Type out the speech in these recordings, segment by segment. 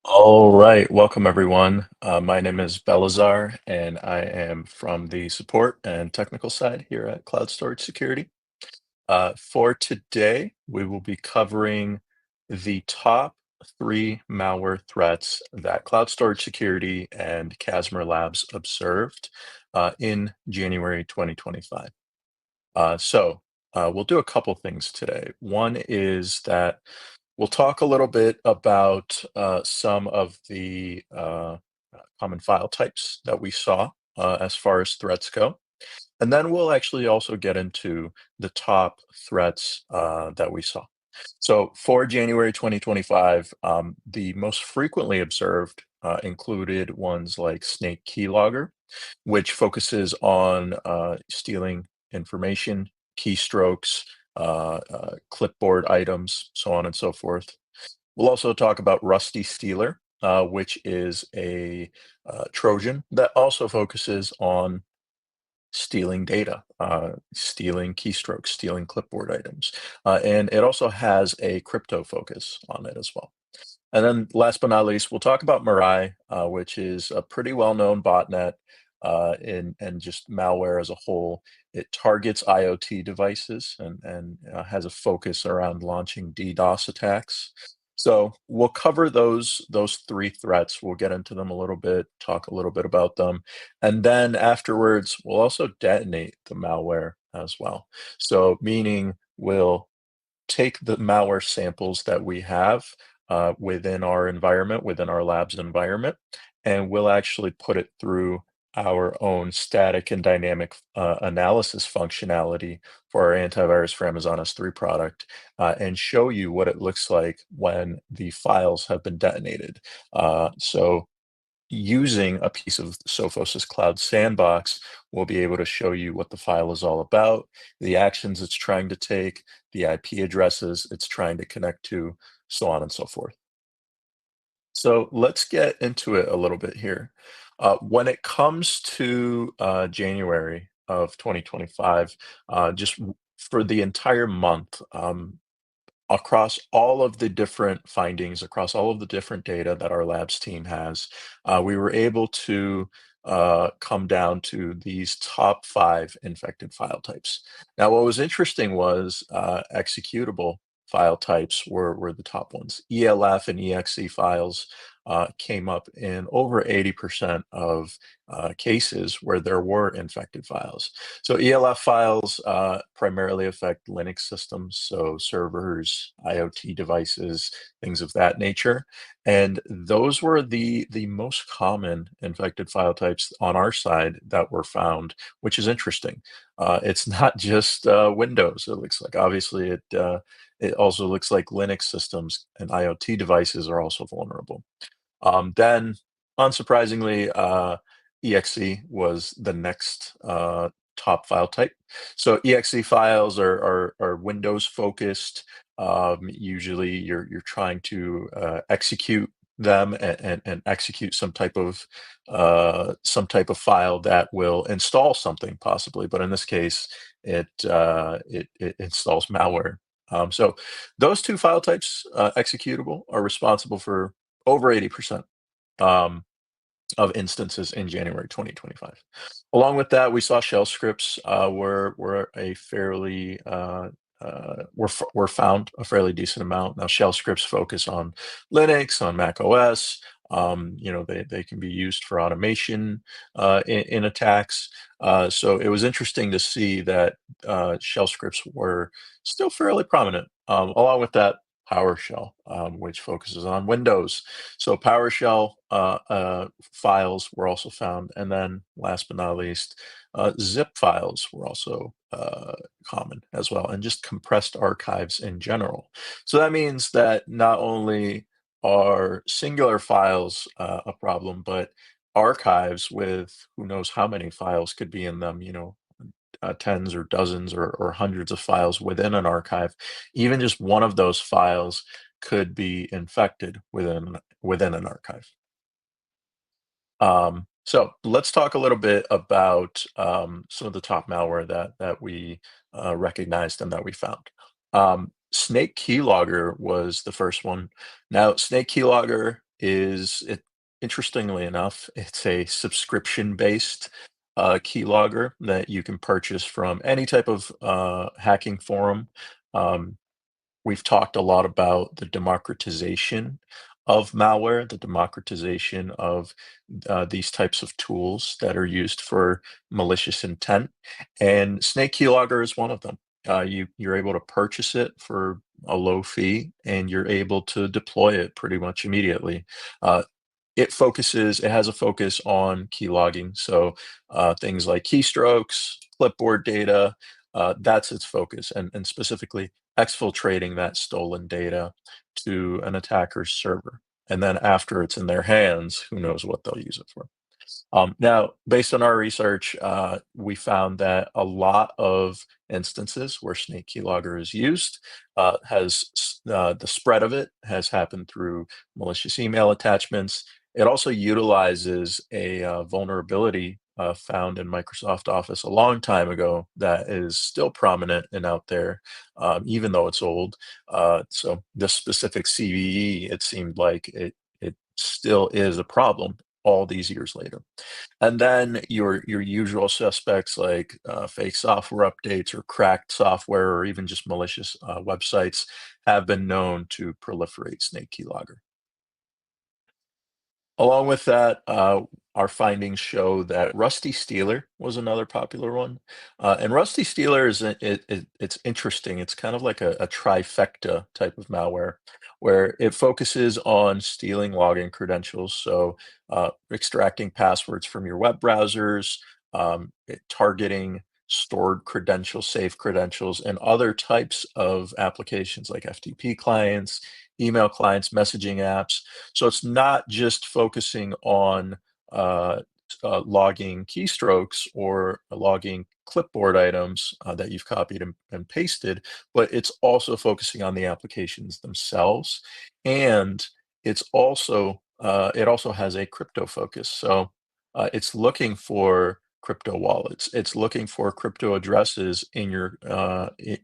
All right, welcome everyone. My name is Belazar, and I am from the support and technical side here at Cloud Storage Security. For today, we will be covering the top three malware threats that Cloud Storage Security and Casmer Labs observed in January 2025. We'll do a couple things today. One is that we'll talk a little bit about some of the common file types that we saw as far as threats go. And then we'll actually also get into the top threats that we saw. So for January 2025, the most frequently observed included ones like SnakeKeyLogger, which focuses on stealing information, keystrokes, clipboard items, so on and so forth. We'll also talk about RustyStealer, which is a Trojan that also focuses on stealing data, stealing keystrokes, stealing clipboard items. And it also has a crypto focus on it as well. And then last but not least, we'll talk about Mirai, which is a pretty well-known botnet and just malware as a whole. It targets IoT devices and has a focus around launching DDoS attacks. So we'll cover those three threats. We'll get into them a little bit, talk a little bit about them, and then afterwards we'll also detonate the malware as well. So meaning we'll take the malware samples that we have within our environment, within our lab's environment, and we'll actually put it through our own static and dynamic analysis functionality for our antivirus for Amazon S3 product and show you what it looks like when the files have been detonated. So using a piece of Sophos's Cloud Sandbox, we'll be able to show you what the file is all about, the actions it's trying to take, the IP addresses it's trying to connect to, so on and so forth. So let's get into it a little bit here. When it comes to January of 2025, for the entire month, across all of the different findings, across all of the different data that our labs team has, we were able to come down to these top five infected file types. Now, what was interesting was executable file types were the top ones. ELF and EXE files came up in over 80% of cases where there were infected files. So ELF files primarily affect Linux systems, so servers, IoT devices, things of that nature. And those were the most common infected file types on our side that were found, which is interesting. It's not just Windows. It looks like obviously it also looks like Linux systems and IoT devices are also vulnerable. Then, unsurprisingly, exe was the next top file type. So exe files are Windows focused. Usually, you're trying to execute them and execute some type of file that will install something possibly. But in this case, it installs malware. So those two file types, executable, are responsible for over 80% um, of instances in January 2025. Along with that, we saw shell scripts were a fairly were found a fairly decent amount. Now, shell scripts focus on Linux, on Mac OS. They can be used for automation in attacks. So it was interesting to see that shell scripts were still fairly prominent. Along with that, PowerShell, which focuses on Windows. So PowerShell files were also found, and then last but not least, zip files were also common as well, and just compressed archives in general. So that means that not only are singular files a problem, but archives with who knows how many files could be in them, tens or dozens or hundreds of files within an archive. Even just one of those files could be infected within an archive. So let's talk a little bit about some of the top malware that we recognized and that we found. Snake Keylogger was the first one. Now, Snake Keylogger is it interestingly enough, it's a subscription-based keylogger that you can purchase from any type of hacking forum. Um, we've talked a lot about the democratization of malware, the democratization of these types of tools that are used for malicious intent, and SnakeKeyLogger is one of them. You're able to purchase it for a low fee, and you're able to deploy it pretty much immediately. Uh, it has a focus on key logging, so things like keystrokes, clipboard data, that's its focus, and specifically exfiltrating that stolen data to an attacker's server. And then after it's in their hands, who knows what they'll use it for. Now, based on our research, we found that a lot of instances where Snake Keylogger is used the spread of it has happened through malicious email attachments. It also utilizes a vulnerability found in Microsoft Office a long time ago that is still prominent and out there, even though it's old. So this specific CVE, it seemed like it still is a problem all these years later. And then your usual suspects like fake software updates or cracked software or even just malicious websites have been known to proliferate Snake Keylogger. Along with that, our findings show that RustyStealer was another popular one, and RustyStealer is it's interesting. It's kind of like a trifecta type of malware, where it focuses on stealing login credentials, so extracting passwords from your web browsers, targeting stored credentials, safe credentials, and other types of applications like FTP clients, email clients, messaging apps. So it's not just focusing on uh, logging keystrokes or logging clipboard items that you've copied and pasted, but it's also focusing on the applications themselves. And it also has a crypto focus. So it's looking for crypto wallets. It's looking for crypto addresses in your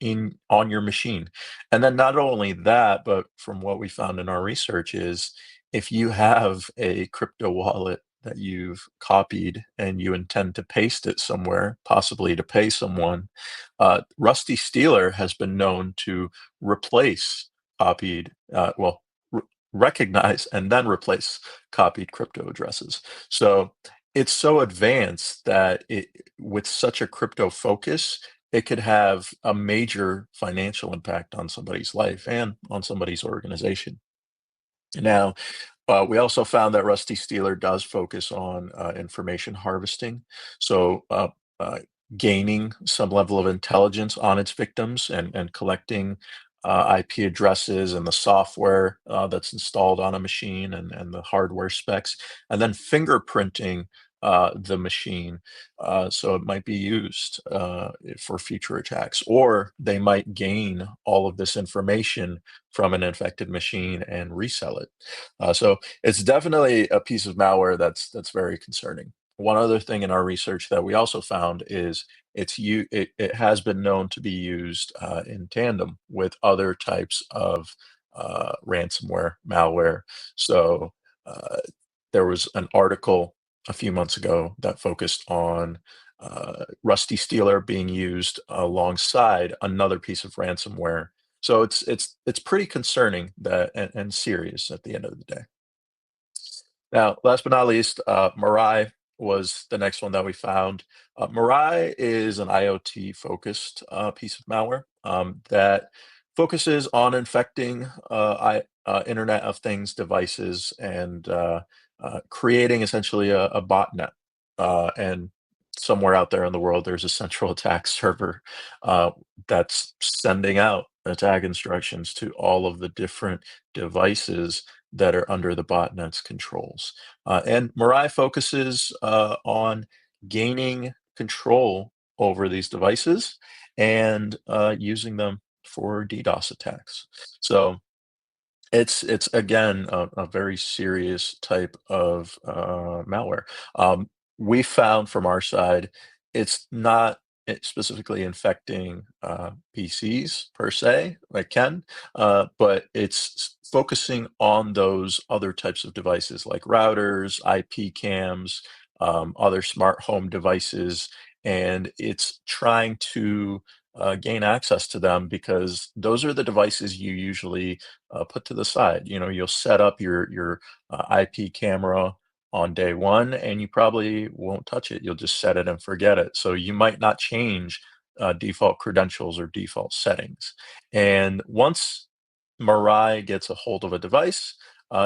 in on your machine. And then not only that, but from what we found in our research is if you have a crypto wallet that you've copied and you intend to paste it somewhere, possibly to pay someone, RustyStealer has been known to replace copied, recognize and then replace copied crypto addresses. So it's so advanced that with such a crypto focus, it could have a major financial impact on somebody's life and on somebody's organization. Now, we also found that RustyStealer does focus on information harvesting, so uh, gaining some level of intelligence on its victims and collecting IP addresses and the software that's installed on a machine and the hardware specs, and then fingerprinting the machine. So it might be used for future attacks, or they might gain all of this information from an infected machine and resell it. So it's definitely a piece of malware that's very concerning. One other thing in our research that we also found is it has been known to be used in tandem with other types of ransomware malware. So uh, there was an article a few months ago that focused on RustyStealer being used alongside another piece of ransomware. So it's pretty concerning that and serious at the end of the day. Now, last but not least, Mirai was the next one that we found. Mirai is an IoT-focused piece of malware that focuses on infecting Internet of Things devices and creating essentially a botnet. And somewhere out there in the world, there's a central attack server uh, that's sending out attack instructions to all of the different devices that are under the botnet's controls. And Mirai focuses on gaining control over these devices and using them for DDoS attacks. So it's again a very serious type of malware. We found from our side, it's not. specifically infecting PCs per se, like Ken, but it's focusing on those other types of devices like routers, IP cams, other smart home devices, and it's trying to gain access to them because those are the devices you usually put to the side. You know, you'll set up your IP camera on day one, and you probably won't touch it. You'll just set it and forget it. So you might not change default credentials or default settings. And once Mirai gets a hold of a device,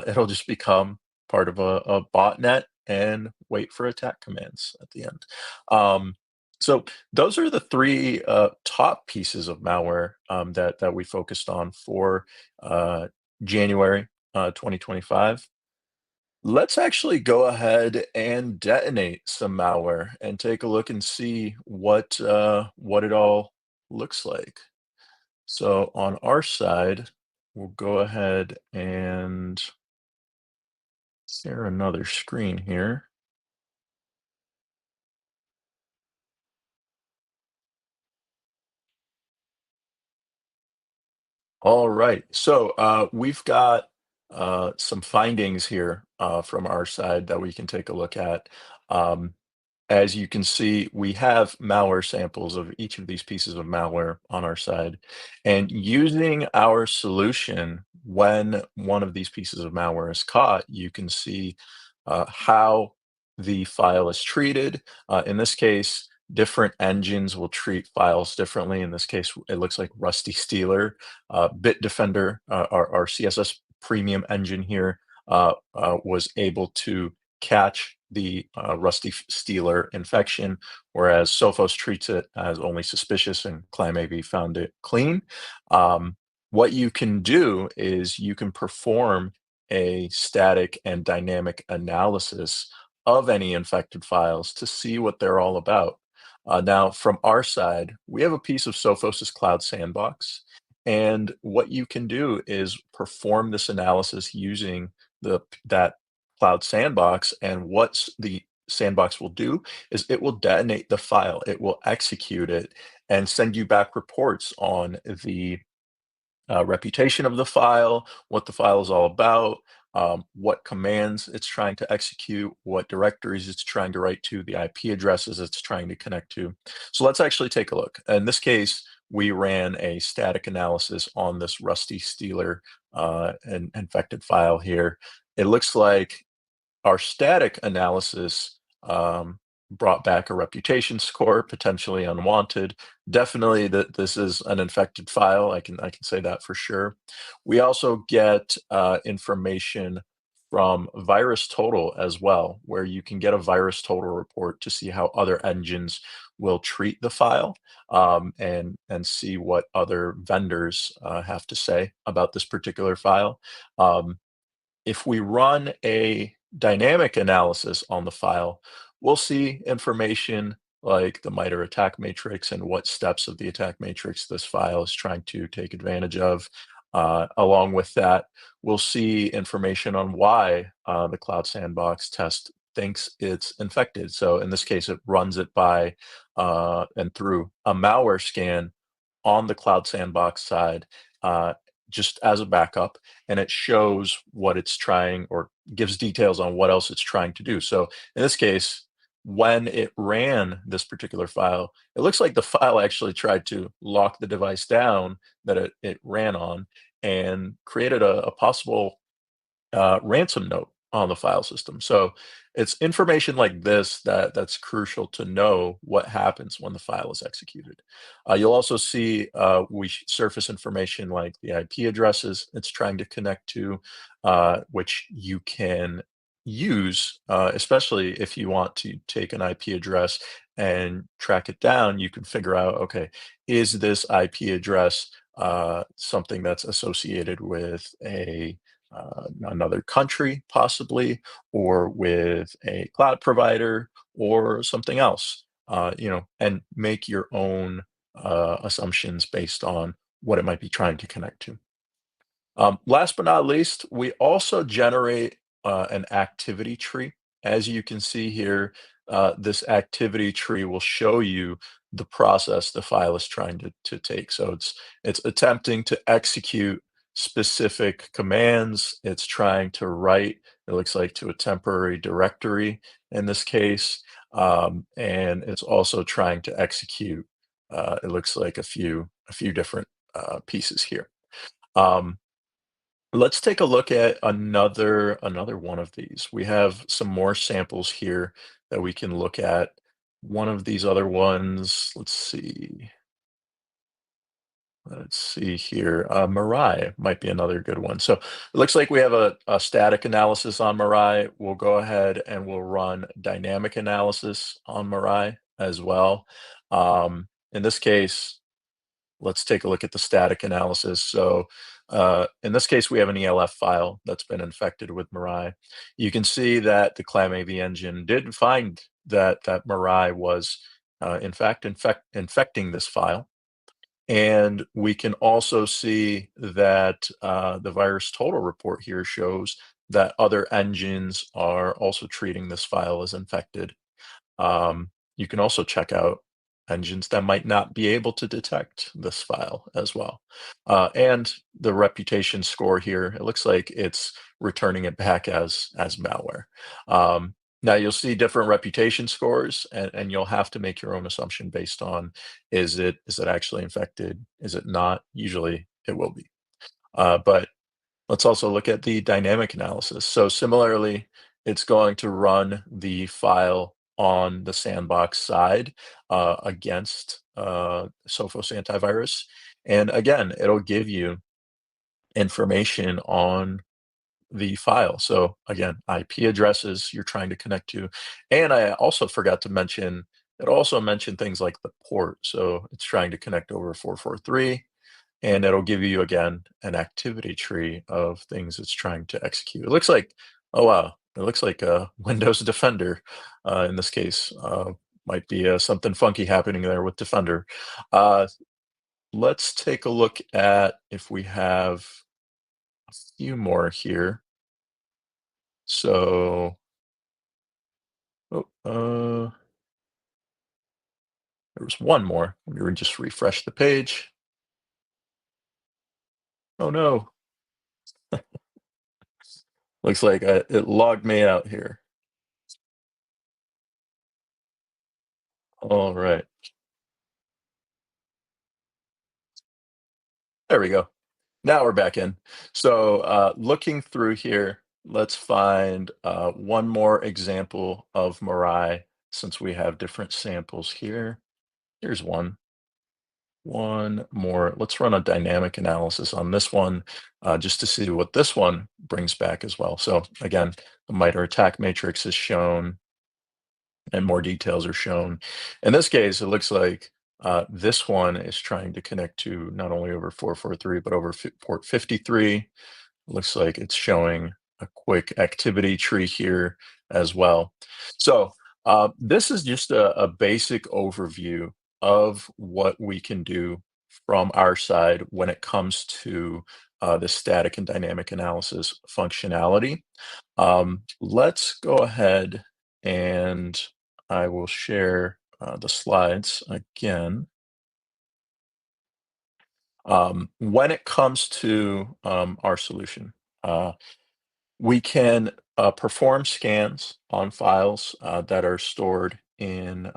it'll just become part of a botnet and wait for attack commands at the end. Um, so those are the three top pieces of malware that we focused on for January 2025. Let's actually go ahead and detonate some malware and take a look and see what it all looks like. So on our side, we'll go ahead and share another screen here. All right. So we've got some findings here from our side that we can take a look at. Um, As you can see, we have malware samples of each of these pieces of malware on our side. And using our solution, when one of these pieces of malware is caught, you can see how the file is treated. In this case, different engines will treat files differently. In this case, it looks like RustyStealer, Bitdefender, our CSS premium engine here, was able to catch the Rusty Stealer infection, whereas Sophos treats it as only suspicious and ClamAV found it clean. What you can do is you can perform a static and dynamic analysis of any infected files to see what they're all about. Now, from our side, we have a piece of Sophos's Cloud Sandbox, and what you can do is perform this analysis using that Cloud Sandbox, and what the sandbox will do is it will detonate the file, it will execute it, and send you back reports on the reputation of the file, what the file is all about, what commands it's trying to execute, what directories it's trying to write to, the IP addresses it's trying to connect to. So let's actually take a look. In this case, we ran a static analysis on this Rusty Stealer infected file here. It looks like our static analysis brought back a reputation score, potentially unwanted. Definitely that this is an infected file. I can say that for sure. We also get information from Virus Total as well, where you can get a Virus Total report to see how other engines will treat the file, and see what other vendors have to say about this particular file. Um, if we run a dynamic analysis on the file, we'll see information like the MITRE attack matrix and what steps of the attack matrix this file is trying to take advantage of. Along with that, we'll see information on why the Cloud Sandbox test thinks it's infected. So in this case, it runs it by and through a malware scan on the Cloud Sandbox side, uh, just as a backup, and it shows what it's trying or gives details on what else it's trying to do. So in this case, when it ran this particular file, it looks like the file actually tried to lock the device down that it ran on and created a possible ransom note on the file system. So it's information like this that's crucial to know what happens when the file is executed. You'll also see we surface information like the IP addresses it's trying to connect to, which you can use, especially if you want to take an IP address and track it down. You can figure out, okay, is this IP address something that's associated with another country, possibly, or with a cloud provider, or something else. And make your own assumptions based on what it might be trying to connect to. Last but not least, we also generate an activity tree. As you can see here, this activity tree will show you the process the file is trying to take. So it's attempting to execute specific commands. It's trying to write, it looks like, to a temporary directory in this case. And it's also trying to execute, it looks like, a few different pieces here. Um, let's take a look at another one of these. We have some more samples here that we can look at. One of these other ones, let's see. Let's see here. Mirai might be another good one. So it looks like we have a static analysis on Mirai. We'll go ahead and we'll run dynamic analysis on Mirai as well. In this case, let's take a look at the static analysis. So in this case, we have an ELF file that's been infected with Mirai. You can see that the ClamAV engine did find that Mirai was in fact infecting this file. And we can also see that the virus total report here shows that other engines are also treating this file as infected. You can also check out engines that might not be able to detect this file as well. And the reputation score here, it looks like it's returning it back as malware. Now you'll see different reputation scores, and you'll have to make your own assumption based on, is it actually infected? Is it not? Usually it will be. But let's also look at the dynamic analysis. So similarly, it's going to run the file on the sandbox side against Sophos antivirus. And again, it'll give you information on the file. So again, IP addresses you're trying to connect to. And I also forgot to mention, it also mentioned things like the port. So it's trying to connect over 443, and it'll give you, again, an activity tree of things it's trying to execute. It looks like, oh wow, it looks like a Windows Defender in this case. Might be something funky happening there with Defender. Uh, let's take a look at if we have a few more here. So, oh, there was one more. Let me just refresh the page. Oh no, looks like it logged me out here. All right, there we go. Now we're back in. So, looking through here, let's find one more example of Mirai since we have different samples here. Here's one. One more. Let's run a dynamic analysis on this one just to see what this one brings back as well. So again, the MITRE attack matrix is shown and more details are shown. In this case, it looks like this one is trying to connect to not only over 443, but over port 53. Looks like it's showing a quick activity tree here as well. So this is just a basic overview of what we can do from our side when it comes to the static and dynamic analysis functionality. Let's go ahead and I will share the slides again. When it comes to our solution, we can perform scans on files that are stored in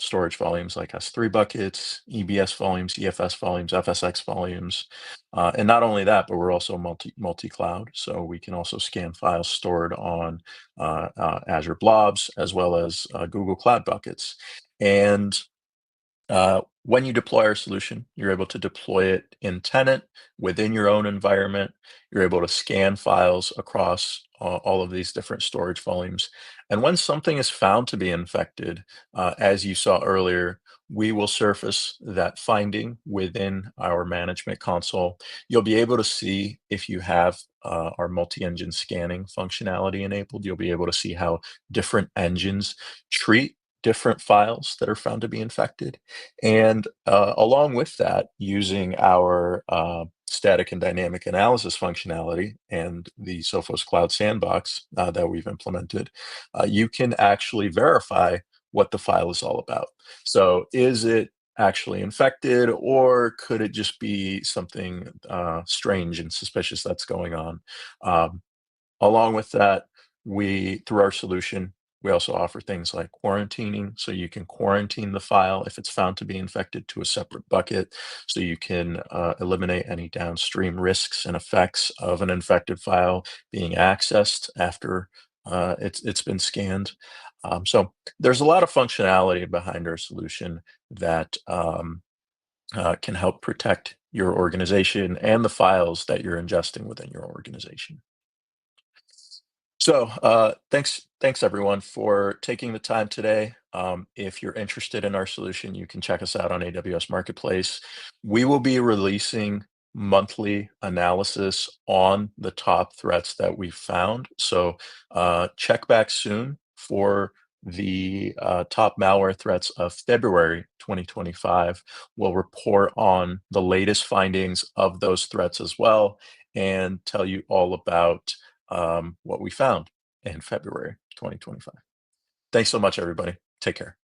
storage volumes like S3 buckets, EBS volumes, EFS volumes, FSX volumes. And not only that, but we're also multi-cloud. So we can also scan files stored on Azure blobs as well as Google Cloud buckets. And when you deploy our solution, you're able to deploy it in tenant within your own environment. You're able to scan files across all of these different storage volumes. And when something is found to be infected, as you saw earlier, we will surface that finding within our management console. You'll be able to see if you have our multi-engine scanning functionality enabled. You'll be able to see how different engines treat different files that are found to be infected. And along with that, using our static and dynamic analysis functionality and the Sophos Cloud Sandbox that we've implemented, you can actually verify what the file is all about. So is it actually infected, or could it just be something strange and suspicious that's going on? Um, Along with that, through our solution, we also offer things like quarantining, so you can quarantine the file if it's found to be infected to a separate bucket, so you can eliminate any downstream risks and effects of an infected file being accessed after it's been scanned. So there's a lot of functionality behind our solution that can help protect your organization and the files that you're ingesting within your organization. So, thanks everyone for taking the time today. If you're interested in our solution, you can check us out on AWS Marketplace. We will be releasing monthly analysis on the top threats that we've found. So, check back soon for the top malware threats of February 2025. We'll report on the latest findings of those threats as well and tell you all about what we found in February 2025. Thanks so much, everybody. Take care.